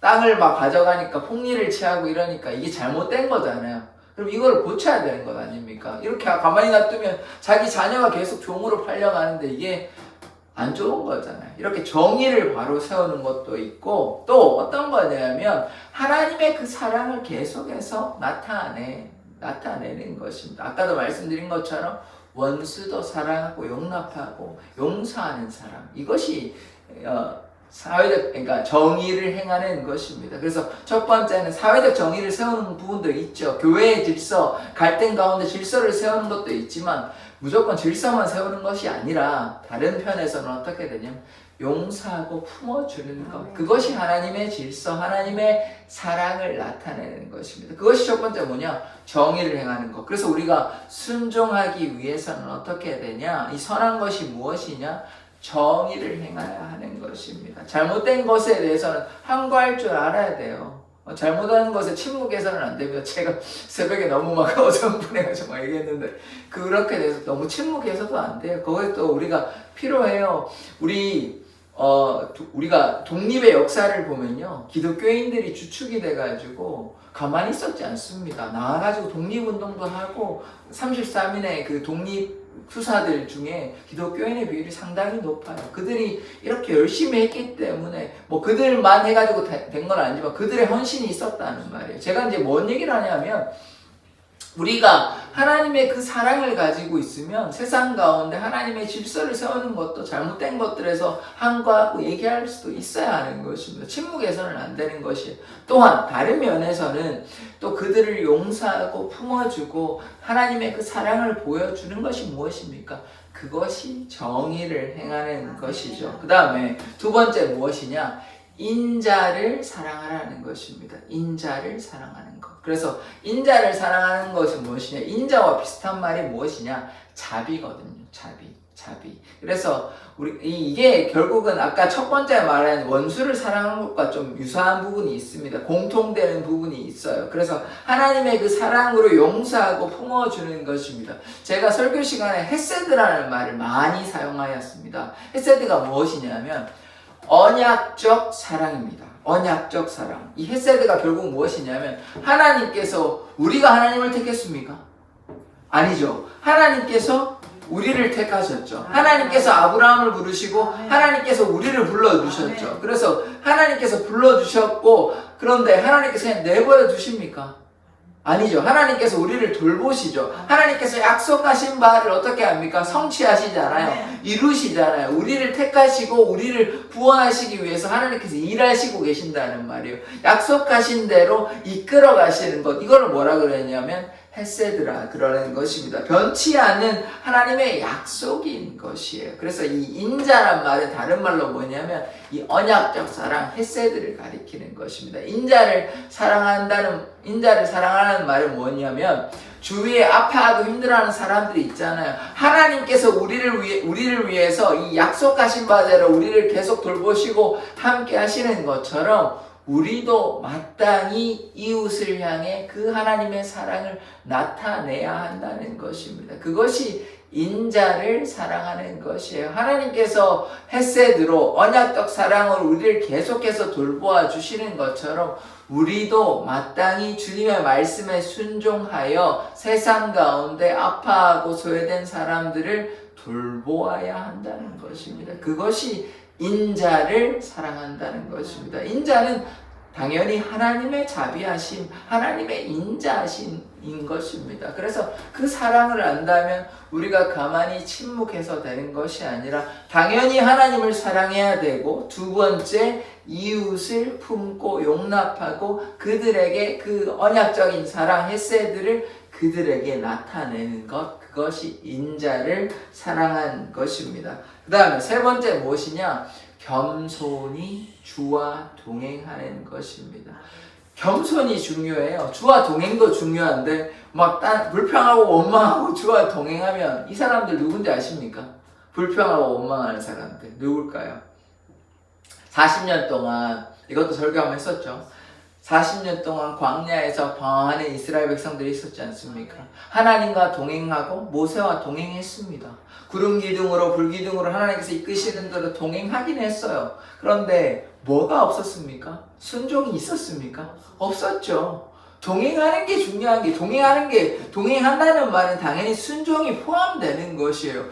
땅을 막 가져가니까 폭리를 취하고 이러니까 이게 잘못된 거잖아요. 그럼 이걸 고쳐야 되는 것 아닙니까? 이렇게 가만히 놔두면 자기 자녀가 계속 종으로 팔려가는데 이게 안 좋은 거잖아요. 이렇게 정의를 바로 세우는 것도 있고 또 어떤 거냐면 하나님의 그 사랑을 계속해서 나타내는 것입니다. 아까도 말씀드린 것처럼 원수도 사랑하고 용납하고 용서하는 사람, 이것이 사회적, 그러니까 정의를 행하는 것입니다. 그래서 첫 번째는 사회적 정의를 세우는 부분도 있죠. 교회의 질서, 갈등 가운데 질서를 세우는 것도 있지만 무조건 질서만 세우는 것이 아니라 다른 편에서는 어떻게 되냐면 용서하고 품어주는 것, 그것이 하나님의 질서, 하나님의 사랑을 나타내는 것입니다. 그것이 첫 번째 뭐냐? 정의를 행하는 것. 그래서 우리가 순종하기 위해서는 어떻게 해야 되냐? 이 선한 것이 무엇이냐? 정의를 행해야 하는 것입니다. 잘못된 것에 대해서는 항거할 줄 알아야 돼요. 잘못하는 것에 침묵해서는 안 됩니다. 제가 새벽에 너무 막 어정분해가지고 막 얘기했는데 그렇게 돼서 너무 침묵해서도 안 돼요. 거기에 또 우리가 필요해요. 우리가 독립의 역사를 보면요, 기독교인들이 주축이 돼가지고 가만히 있었지 않습니다. 나와가지고 독립운동도 하고 33인의 그 독립 수사들 중에 기독교인의 비율이 상당히 높아요. 그들이 이렇게 열심히 했기 때문에 뭐 그들만 해가지고 된 건 아니지만 그들의 헌신이 있었다는 말이에요. 제가 이제 뭔 얘기를 하냐면 우리가 하나님의 그 사랑을 가지고 있으면 세상 가운데 하나님의 질서를 세우는 것도 잘못된 것들에서 한과하고 얘기할 수도 있어야 하는 것입니다. 침묵해서는 안 되는 것이에요. 또한 다른 면에서는 또 그들을 용서하고 품어주고 하나님의 그 사랑을 보여주는 것이 무엇입니까? 그것이 정의를 행하는 것이죠. 그 다음에 두 번째 무엇이냐? 인자를 사랑하라는 것입니다. 인자를 사랑하는 것. 그래서 인자를 사랑하는 것은 무엇이냐? 인자와 비슷한 말이 무엇이냐? 자비거든요. 자비. 그래서 이게 결국은 아까 첫 번째 말한 원수를 사랑하는 것과 좀 유사한 부분이 있습니다. 공통되는 부분이 있어요. 그래서 하나님의 그 사랑으로 용서하고 품어주는 것입니다. 제가 설교 시간에 헤세드라는 말을 많이 사용하였습니다. 헤세드가 무엇이냐면 언약적 사랑입니다. 언약적 사랑. 이 헤세드가 결국 무엇이냐면 하나님께서 우리가 하나님을 택했습니까? 아니죠. 하나님께서 우리를 택하셨죠. 하나님께서 아브라함을 부르시고 하나님께서 우리를 불러주셨죠. 그래서 하나님께서 불러주셨고 그런데 하나님께서 그냥 내버려 두십니까? 아니죠. 하나님께서 우리를 돌보시죠. 하나님께서 약속하신 바를 어떻게 합니까? 성취하시잖아요. 이루시잖아요. 우리를 택하시고 우리를 구원하시기 위해서 하나님께서 일하시고 계신다는 말이에요. 약속하신 대로 이끌어 가시는 것. 이걸 뭐라 그랬냐면 헤세드라 그러는 것입니다. 변치 않는 하나님의 약속인 것이에요. 그래서 이 인자란 말은 다른 말로 뭐냐면 이 언약적 사랑, 헤세드를 가리키는 것입니다. 인자를 사랑하는 말은 뭐냐면 주위에 아파하고 힘들어하는 사람들이 있잖아요. 하나님께서 우리를 위해서 이 약속하신 바대로 우리를 계속 돌보시고 함께 하시는 것처럼 우리도 마땅히 이웃을 향해 그 하나님의 사랑을 나타내야 한다는 것입니다. 그것이 인자를 사랑하는 것이에요. 하나님께서 헤세드로 언약적 사랑으로 우리를 계속해서 돌보아 주시는 것처럼 우리도 마땅히 주님의 말씀에 순종하여 세상 가운데 아파하고 소외된 사람들을 돌보아야 한다는 것입니다. 그것이 인자를 사랑한다는 것입니다. 인자는 당연히 하나님의 자비하심, 하나님의 인자하심인 것입니다. 그래서 그 사랑을 안다면 우리가 가만히 침묵해서 되는 것이 아니라 당연히 하나님을 사랑해야 되고 두 번째 이웃을 품고 용납하고 그들에게 그 언약적인 사랑, 헤세드를 그들에게 나타내는 것, 그것이 인자를 사랑한 것입니다. 그 다음에 세 번째 무엇이냐? 겸손히 주와 동행하는 것입니다. 겸손이 중요해요. 주와 동행도 중요한데 막 불평하고 원망하고 주와 동행하면 이 사람들 누군지 아십니까? 불평하고 원망하는 사람들 누굴까요? 40년 동안 이것도 설교 한번 했었죠. 40년 동안 광야에서 방황하는 이스라엘 백성들이 있었지 않습니까? 하나님과 동행하고 모세와 동행했습니다. 구름 기둥으로 불 기둥으로 하나님께서 이끄시는 대로 동행하긴 했어요. 그런데 뭐가 없었습니까? 순종이 있었습니까? 없었죠. 동행하는 게 중요한 게 동행한다는 말은 당연히 순종이 포함되는 것이에요.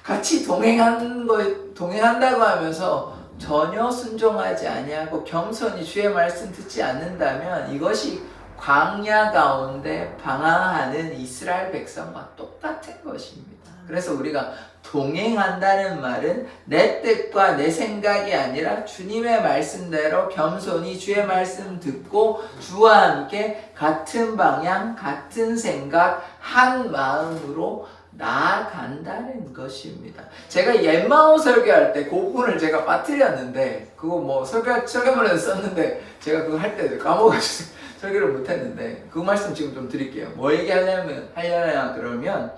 같이 동행한다고 하면서 전혀 순종하지 아니하고 겸손히 주의 말씀 듣지 않는다면 이것이 광야 가운데 방황하는 이스라엘 백성과 똑같은 것입니다. 그래서 우리가 동행한다는 말은 내 뜻과 내 생각이 아니라 주님의 말씀대로 겸손히 주의 말씀 듣고 주와 함께 같은 방향, 같은 생각, 한 마음으로 나아간다는 것입니다. 제가 엠마오 설교할 때 그 부분을 제가 빠뜨렸는데 그거 뭐 설교문에서 썼는데 제가 그거 할 때 까먹어서 설교를 못했는데 그 말씀 지금 좀 드릴게요. 뭐 얘기하려냐 그러면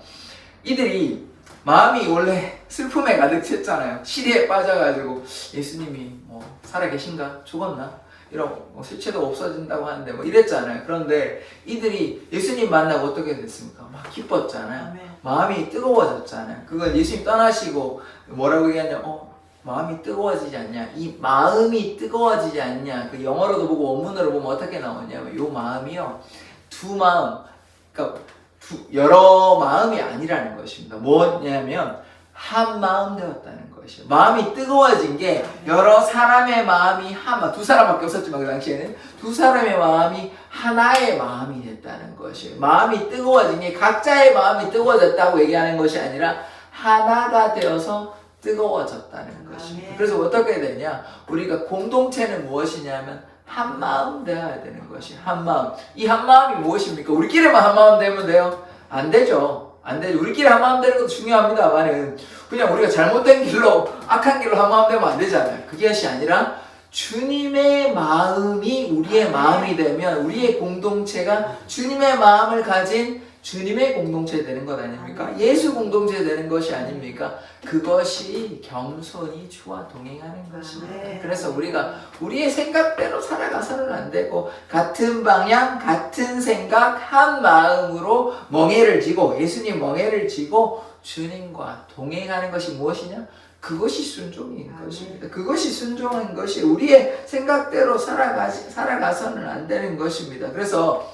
이들이 마음이 원래 슬픔에 가득 찼잖아요. 시리에 빠져가지고 예수님이 뭐 살아계신가? 죽었나? 이런 실체도 없어진다고 하는데 뭐 이랬잖아요. 그런데 이들이 예수님 만나고 어떻게 됐습니까? 막 기뻤잖아요. 마음이 뜨거워졌잖아요. 그건 예수님 떠나시고 뭐라고 얘기하냐? 마음이 뜨거워지지 않냐? 이 마음이 뜨거워지지 않냐? 그 영어로도 보고 원문으로 보면 어떻게 나오냐면 요 마음이요 두 마음, 그러니까 여러 마음이 아니라는 것입니다. 뭐냐면 한 마음 되었다는 거예요. 것이에요. 마음이 뜨거워진 게 여러 사람의 마음이 두 사람밖에 없었지만 그 당시에는 두 사람의 마음이 하나의 마음이 됐다는 것이에요. 마음이 뜨거워진 게 각자의 마음이 뜨거워졌다고 얘기하는 것이 아니라 하나가 되어서 뜨거워졌다는 것입니다. 그래서 어떻게 되냐? 우리가 공동체는 무엇이냐면 한 마음 되어야 되는 것이 한 마음. 이 한 마음이 무엇입니까? 우리끼리만 한 마음 되면 돼요? 안 되죠. 안 되죠. 우리끼리 한 마음 되는 것도 중요합니다만은 그냥 우리가 잘못된 길로 악한 길로 한 마음 되면 안 되잖아요. 그것이 아니라 주님의 마음이 우리의 마음이 되면 우리의 공동체가 주님의 마음을 가진 주님의 공동체 되는 것 아닙니까? 예수 공동체 되는 것이 아닙니까? 그것이 겸손히 주와 동행하는 것입니다. 그래서 우리가 우리의 생각대로 살아가서는 안 되고 같은 방향, 같은 생각, 한 마음으로 멍에를 지고 예수님 멍에를 지고 주님과 동행하는 것이 무엇이냐? 그것이 순종인 것입니다. 그것이 순종한 것이 우리의 생각대로 살아가서는 안 되는 것입니다. 그래서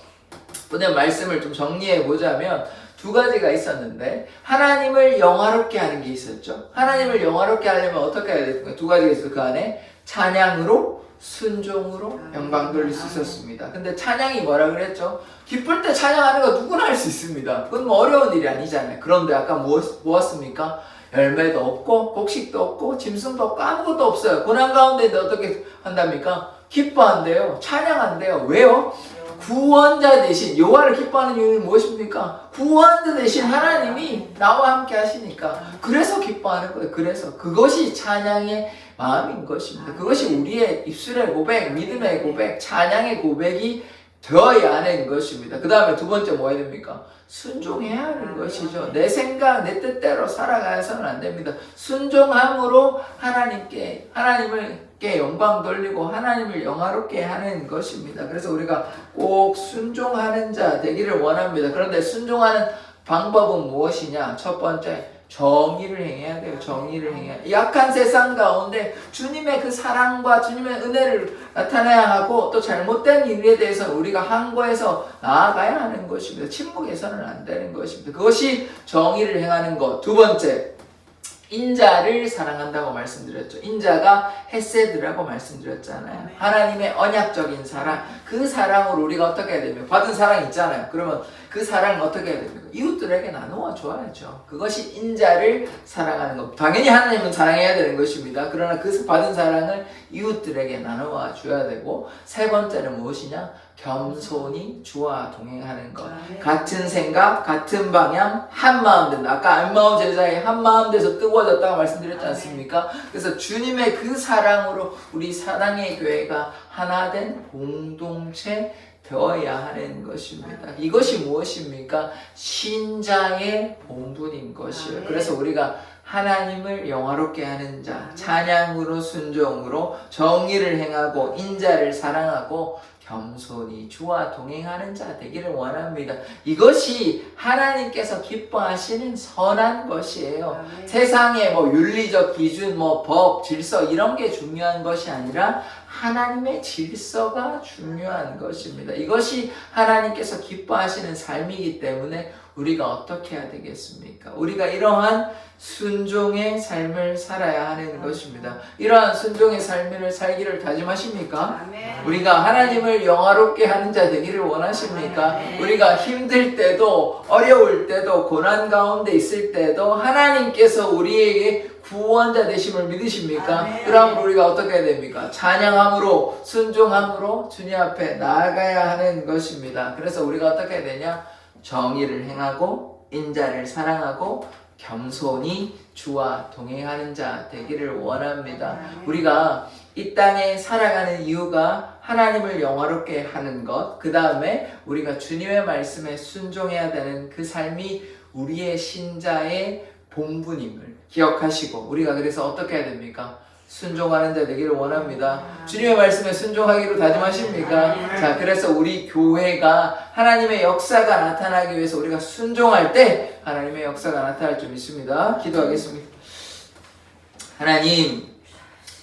오늘 말씀을 좀 정리해 보자면 두 가지가 있었는데 하나님을 영화롭게 하는 게 있었죠. 하나님을 영화롭게 하려면 어떻게 해야 될까요? 두 가지가 있어요. 그 안에 찬양으로 순종으로 영광 돌릴 수 있었습니다. 근데 찬양이 뭐라 그랬죠? 기쁠 때 찬양하는 거 누구나 할 수 있습니다. 그건 뭐 어려운 일이 아니잖아요. 그런데 아까 뭐였습니까? 열매도 없고 곡식도 없고 짐승도 없고 아무것도 없어요. 고난 가운데인데 어떻게 한답니까? 기뻐한대요. 찬양한대요. 왜요? 구원자 대신 여호와를 기뻐하는 이유는 무엇입니까? 구원자 대신 하나님이 나와 함께 하시니까 그래서 기뻐하는 거예요. 그래서 그것이 찬양의 마음인 것입니다. 그것이 우리의 입술의 고백, 믿음의 고백, 찬양의 고백이 되어야 하는 것입니다. 그 다음에 두 번째 뭐 해야 됩니까? 순종해야 하는 것이죠. 내 생각, 내 뜻대로 살아가서는 안 됩니다. 순종함으로 하나님께 영광 돌리고 하나님을 영화롭게 하는 것입니다. 그래서 우리가 꼭 순종하는 자 되기를 원합니다. 그런데 순종하는 방법은 무엇이냐? 첫 번째, 정의를 행해야 돼요. 정의를 행해야 돼요. 약한 세상 가운데 주님의 그 사랑과 주님의 은혜를 나타내야 하고 또 잘못된 일에 대해서 우리가 항거해서 나아가야 하는 것입니다. 침묵해서는 안 되는 것입니다. 그것이 정의를 행하는 것. 두 번째, 인자를 사랑한다고 말씀드렸죠. 인자가 헤세드라고 말씀드렸잖아요. 하나님의 언약적인 사랑, 그 사랑으로 우리가 어떻게 해야 됩니까? 받은 사랑 있잖아요. 그러면 그 사랑을 어떻게 해야 됩니까? 이웃들에게 나누어 줘야죠. 그것이 인자를 사랑하는 것. 당연히 하나님은 사랑해야 되는 것입니다. 그러나 그 받은 사랑을 이웃들에게 나누어 줘야 되고, 세 번째는 무엇이냐? 겸손히 주와 동행하는 것. 같은 생각, 같은 방향, 한 마음 된다. 아까 안마오 제자의 한 마음 돼서 뜨거워졌다고 말씀드렸지 않습니까? 그래서 주님의 그 사랑으로 우리 사랑의 교회가 하나 된 공동체 되어야 하는 것입니다. 이것이 무엇입니까? 신자의 본분인 것이에요. 그래서 우리가 하나님을 영화롭게 하는 자, 찬양으로 순종으로 정의를 행하고 인자를 사랑하고 겸손히 주와 동행하는 자 되기를 원합니다. 이것이 하나님께서 기뻐하시는 선한 것이에요. 세상의 윤리적 기준, 법, 질서 이런 게 중요한 것이 아니라 하나님의 질서가 중요한 것입니다. 이것이 하나님께서 기뻐하시는 삶이기 때문에 우리가 어떻게 해야 되겠습니까? 우리가 이러한 순종의 삶을 살아야 하는 것입니다. 이러한 순종의 삶을 살기를 다짐하십니까? 우리가 하나님을 영화롭게 하는 자 되기를 원하십니까? 우리가 힘들 때도 어려울 때도 고난 가운데 있을 때도 하나님께서 우리에게 구원자 되심을 믿으십니까? 그럼 우리가 어떻게 해야 됩니까? 찬양함으로 순종함으로 주님 앞에 나아가야 하는 것입니다. 그래서 우리가 어떻게 해야 되냐? 정의를 행하고 인자를 사랑하고 겸손히 주와 동행하는 자 되기를 원합니다. 우리가 이 땅에 살아가는 이유가 하나님을 영화롭게 하는 것, 그 다음에 우리가 주님의 말씀에 순종해야 되는 그 삶이 우리의 신자의 본분임을 기억하시고 우리가 그래서 어떻게 해야 됩니까? 순종하는 자 되기를 원합니다. 주님의 말씀에 순종하기로 다짐하십니까? 자, 그래서 우리 교회가 하나님의 역사가 나타나기 위해서 우리가 순종할 때 하나님의 역사가 나타날 줄 믿습니다. 기도하겠습니다. 하나님,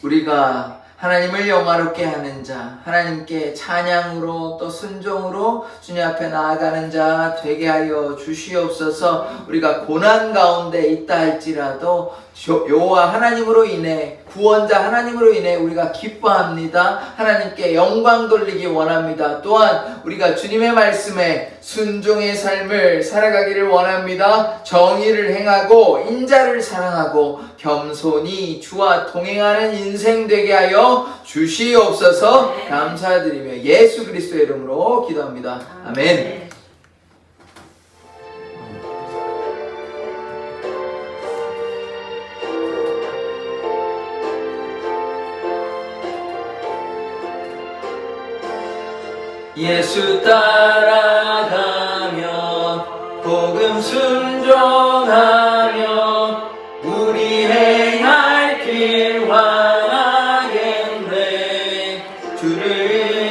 우리가 하나님을 영화롭게 하는 자, 하나님께 찬양으로 또 순종으로 주님 앞에 나아가는 자 되게 하여 주시옵소서. 우리가 고난 가운데 있다 할지라도 여호와 하나님으로 인해, 구원자 하나님으로 인해 우리가 기뻐합니다. 하나님께 영광 돌리기 원합니다. 또한 우리가 주님의 말씀에 순종의 삶을 살아가기를 원합니다. 정의를 행하고 인자를 사랑하고 겸손히 주와 동행하는 인생 되게 하여 주시옵소서. 감사드리며 예수 그리스도의 이름으로 기도합니다. 아멘. 예수 따라가며 복음 순종하며 우리 행할 길 환하겠네. 주를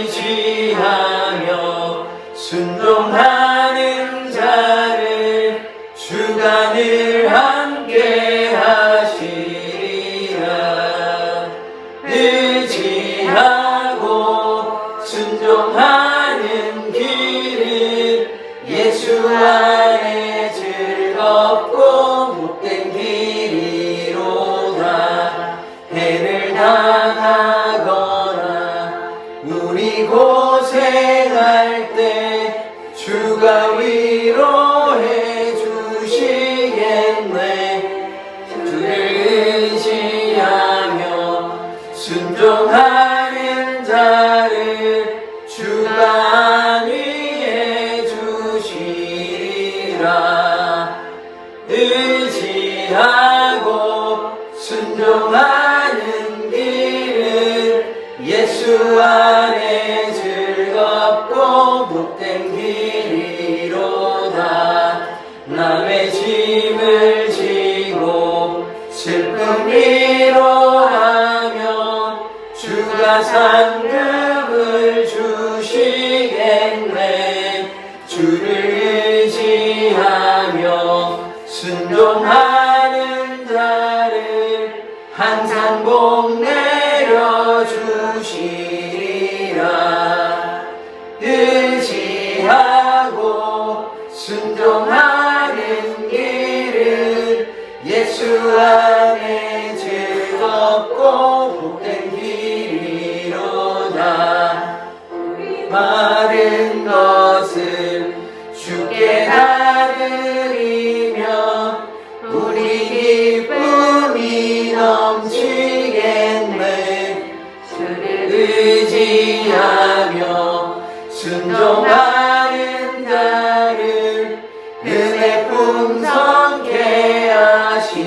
의지하며 순종하는 자를 주가 늘 함께 하시리라. 의지하고 순종하는 길은 예수 안에 즐겁고 복된 길이로다. 해를 당하거나 우리 고생할 때 주가 위로해 주시겠네. 주를 의지하며 순종하는 자를 주가 안위해 주시리라. 의지하고 순종하는 길은 예수 안에 즐겁고 복된 길이로다. 남의 짐을 지고 슬픔 위로하며 주가 상급을 주시겠네. 주를 의지하며 순종하는 자를 항상 복 내려 주시리라. 의지하고 순종하는 길은 예수 안에 즐겁고 복된 길이로다. 마른 것을 주께 나드리며 우리 기쁨이 넘치겠네. 주를 의지하며 순종하는 자를 은혜 풍성케 하시리라.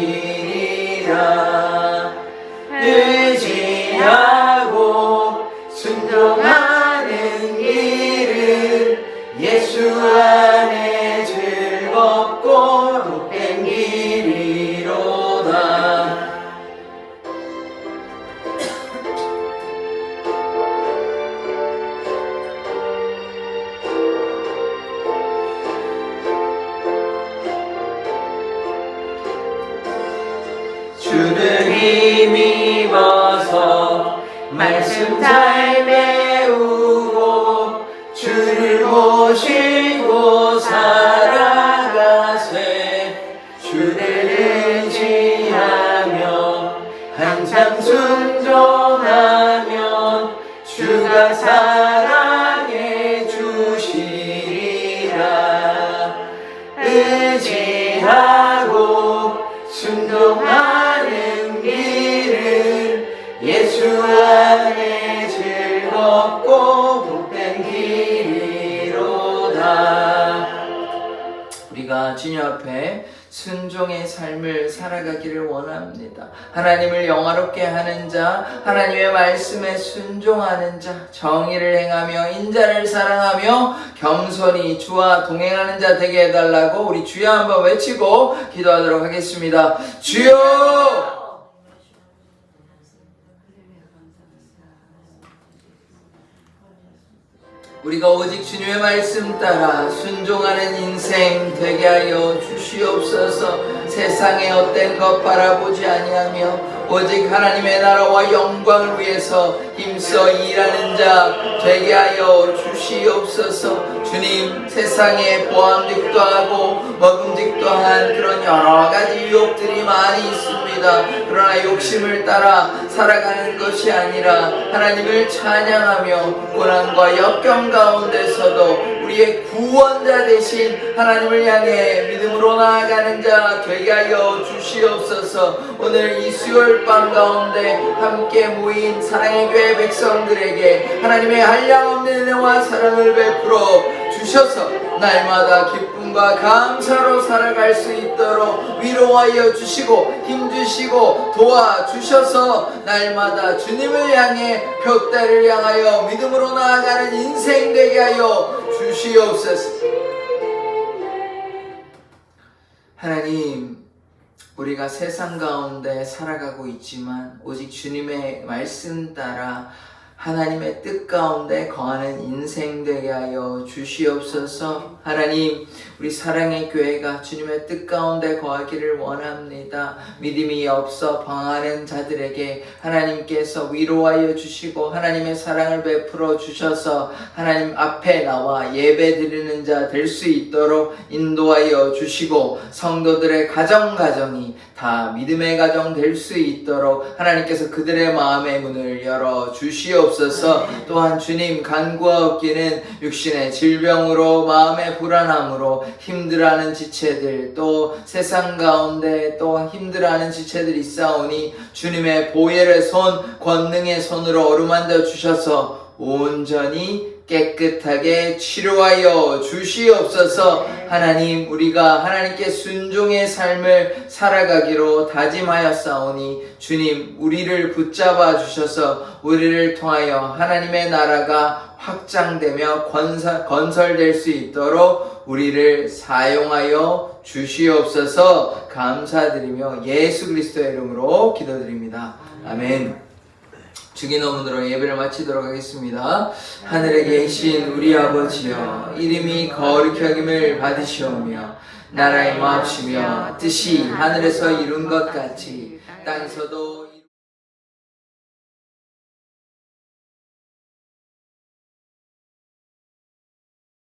의지하고 순종하는 길은 예수 안에 즐겁고 복된 길이로다. 주를 힘입어서 말씀 잘 배우고 주를 모시고 살아가세. 주를 의지하며 한참 순종하면 주가 사랑해 주시리라. 의지하고 순종하는 길은 예수 안에 즐겁고 복된 길이로다. 우리가 주님 앞에 순종의 삶을 살아가기를 원합니다. 하나님을 영화롭게 하는 자, 하나님의 말씀에 순종하는 자, 정의를 행하며 인자를 사랑하며 겸손히 주와 동행하는 자 되게 해달라고 우리 주여 한번 외치고 기도하도록 하겠습니다. 주여! 우리가 오직 주님의 말씀 따라 순종하는 인생 되게 하여 주시옵소서. 세상의 헛된 것 바라보지 아니하며 오직 하나님의 나라와 영광을 위해서 힘써 일하는 자 되게 하여 주시옵소서. 주님, 세상에 보암직도 하고 먹음직도 한 그런 여러 가지 유혹들이 많이 있습니다. 그러나 욕심을 따라 살아가는 것이 아니라 하나님을 찬양하며 고난과 역경 가운데서도 우리의 구원자 되신 하나님을 향해 믿음으로 나아가는 자 되게 하여 주시옵소서. 오늘 이 수요일밤 가운데 함께 모인 사랑의 교회 백성들에게 하나님의 한량없는 은혜와 사랑을 베풀어 주셔서 날마다 기쁨과 감사로 살아갈 수 있도록 위로하여 주시고 힘주시고 도와주셔서 날마다 주님을 향해 벽다를 향하여 믿음으로 나아가는 인생 되게 하여 주시옵소서. 하나님, 우리가 세상 가운데 살아가고 있지만 오직 주님의 말씀 따라 하나님의 뜻 가운데 거하는 인생 되게 하여 주시옵소서. 하나님, 우리 사랑의 교회가 주님의 뜻 가운데 거하기를 원합니다. 믿음이 없어 방황하는 자들에게 하나님께서 위로하여 주시고 하나님의 사랑을 베풀어 주셔서 하나님 앞에 나와 예배 드리는 자 될 수 있도록 인도하여 주시고 성도들의 가정이 다 믿음의 가정 될 수 있도록 하나님께서 그들의 마음의 문을 열어 주시옵소서. 또한 주님, 간구하옵기는 육신의 질병으로 마음의 불안함으로 힘들어하는 지체들, 또 세상 가운데 또 힘들어하는 지체들이 있사오니 주님의 보혈의 손, 권능의 손으로 어루만져 주셔서 온전히 깨끗하게 치료하여 주시옵소서. 하나님, 우리가 하나님께 순종의 삶을 살아가기로 다짐하였사오니 주님, 우리를 붙잡아 주셔서 우리를 통하여 하나님의 나라가 확장되며 건설될 수 있도록 우리를 사용하여 주시옵소서. 감사드리며 예수 그리스도의 이름으로 기도드립니다. 아멘. 주기도문으로 예배를 마치도록 하겠습니다. 하늘에 계신 우리 아버지여, 이름이 거룩히 여김을 받으시오며 나라의 마옵시며 뜻이 하늘에서 이룬 것 같이 땅에서도